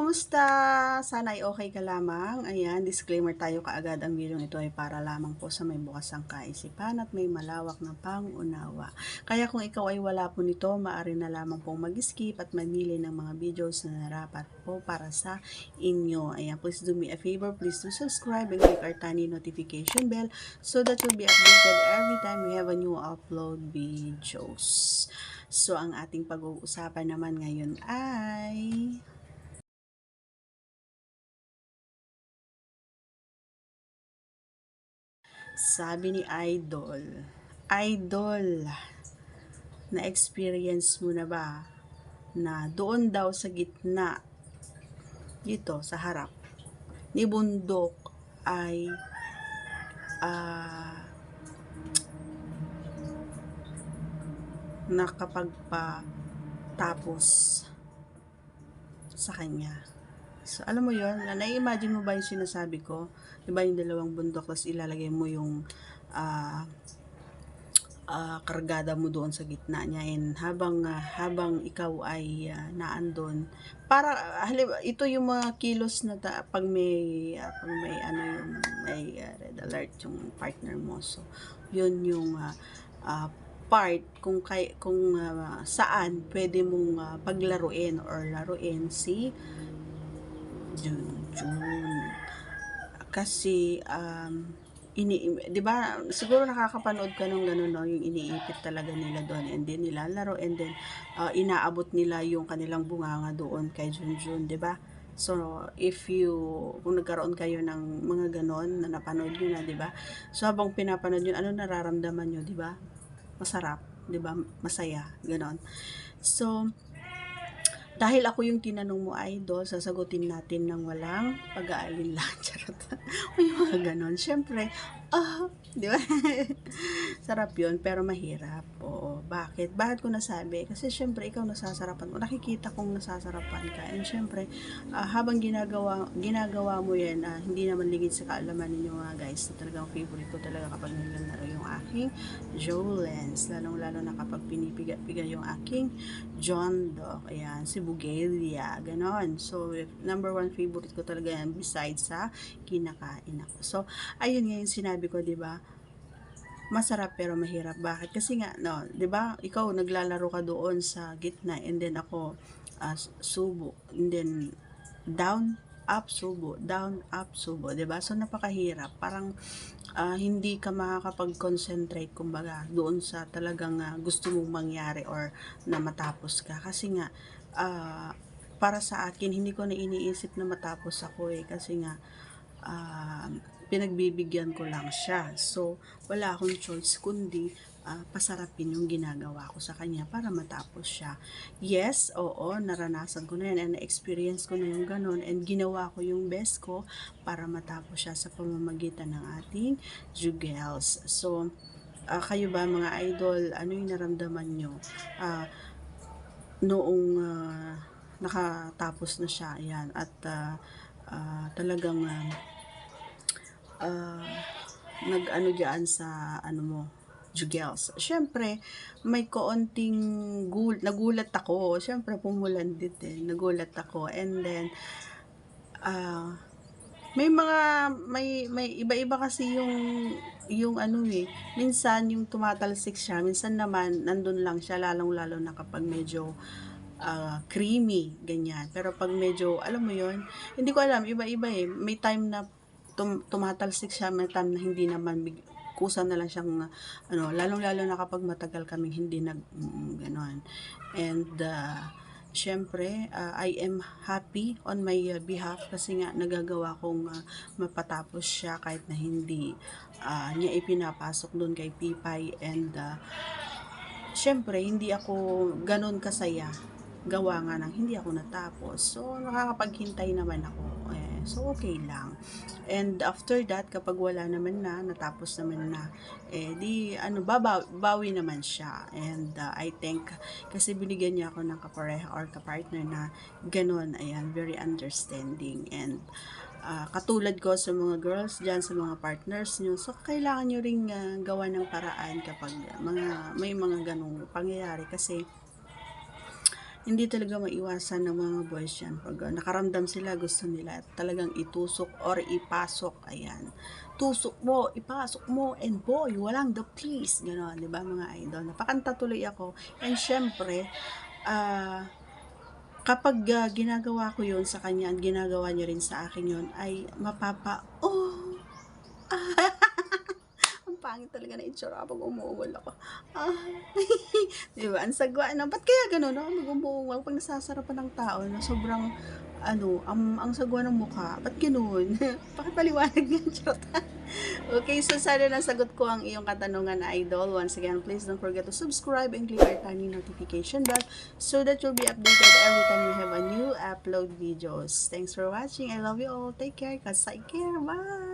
Kamusta? Sana ay okay ka lamang. Ayan, disclaimer tayo kaagad. Ang video ito ay para lamang po sa may bukasang kaisipan at may malawak na pangunawa. Kaya kung ikaw ay wala po nito, maaari na lamang pong mag-skip at mamili ng mga videos na narapat po para sa inyo. Ayan, please do me a favor. Please do subscribe and click our tiny notification bell so that you'll be updated every time we have a new upload videos. So, ang ating pag-uusapan naman ngayon ay sabi ni Idol, na-experience mo na ba na doon daw sa gitna, dito sa harap, ni bundok ay nakapagpatapos sa kanya? So, alam mo yon, na-imagine mo ba yung sinasabi ko? Diba yung dalawang bundok, tapos ilalagay mo yung kargada mo doon sa gitna niya, and habang ikaw ay naandon, para ito yung mga kilos na pag may ano yung may red alert yung partner mo. So yun yung part kung saan pwede mong paglaruin or laruin si Junjun. Kasi 'di ba, siguro nakakapanood ka ng gano'n, no, yung iniipit talaga nila doon and then nilalaro and then inaabot nila yung kanilang bunganga doon kay Junjun, 'di ba? So, kung nagkaroon kayo ng mga gano'n na napanood nyo na, 'di ba? So, habang pinapanood yun, ano nararamdaman nyo, 'di ba? Masarap, 'di ba? Masaya, gano'n. So, dahil ako yung tinanong mo, Idol, sasagutin natin ng walang pag-aalinlangan. Charot. May mga ganon. Siyempre, di ba? Sarap yun, pero mahirap. Oo. Bakit? Bakit ko nasabi? Kasi siyempre, ikaw nasasarapan ko. Nakikita kong nasasarapan ka. And siyempre, habang ginagawa mo yan, hindi naman ligid sa kaalaman ninyo mga guys, na talagang favorite ko talaga kapag nilalaro yung aking Jolens. Lalong-lalo na kapag pinipiga yung aking John Doe. Ayan, si Bugelia. Ganon. So, number one favorite ko talaga yan besides sa kinakain ako. So, ayun nga yung sinabi ko, 'di ba? Masarap pero mahirap. Bakit? Kasi nga, no, 'di ba? Ikaw naglalaro ka doon sa gitna and then ako subo and then down up subo, down up subo, 'di ba? So napakahirap. Parang hindi ka makakapag-concentrate kumbaga doon sa talagang gusto mong mangyari or na matapos ka kasi nga para sa akin hindi ko na iniisip na matapos ako kasi nga pinagbibigyan ko lang siya. So, wala akong choice kundi pasarapin yung ginagawa ko sa kanya para matapos siya. Yes, oo, naranasan ko na yan and na-experience ko na yung ganun and ginawa ko yung best ko para matapos siya sa pamamagitan ng ating jugels. So, kayo ba mga idol, ano yung naramdaman nyo noong nakatapos na siya, ayan, at talagang nag-ano dyan sa ano mo, jugels. Siyempre, may kaunting nagulat ako. Siyempre, pumulandit nagulat ako. And then, may iba-iba kasi yung ano minsan yung tumatalsik siya, minsan naman nandun lang siya, lalong-lalo na kapag medyo creamy, ganyan. Pero pag medyo, alam mo yon, hindi ko alam, iba-iba may time na tumatalsik siya, may time na hindi naman, kusa na lang siyang lalong-lalo na kapag matagal kaming hindi ganon. And syempre, I am happy on my behalf kasi nga nagagawa kong mapatapos siya kahit na hindi niya ipinapasok doon kay Pipay. And syempre, hindi ako ganon kasaya gawa nga ng hindi ako natapos. So, nakakapaghintay naman ako. So, okay lang. And after that, kapag wala naman na, natapos naman na, bawi naman siya. And I think, kasi binigyan niya ako ng kapareha or kapartner na ganun, ayan, very understanding. And katulad ko sa mga girls dyan, sa mga partners nyo, so kailangan nyo ring gawa ng paraan kapag may mga ganung pangyayari kasi Hindi talaga maiwasan ng mga boys yan. Pag nakaramdam sila, gusto nila talagang itusok or ipasok. Ayan. Tusok mo, ipasok mo, and boy, walang the please. Ganon, di ba mga idol? Napakanta tuloy ako. And syempre, kapag ginagawa ko yun sa kanya, at ginagawa niya rin sa akin yun, ay oh, ang pangit talaga na itsura kapag umuuwal ako. Ah, di ba? Ang sagwa na. Ba't kaya gano'n, no? Pag umuuwal, pag nasasarapan ng tao, na sobrang, ang sagwa ng mukha. Ba't gano'n? Pakipaliwanag nga, charot. Okay, so sana nasagot ko ang iyong katanungan, idol. Once again, please don't forget to subscribe and click our tiny notification bell so that you'll be updated every time we have a new upload videos. Thanks for watching. I love you all. Take care. Kasai care. Bye!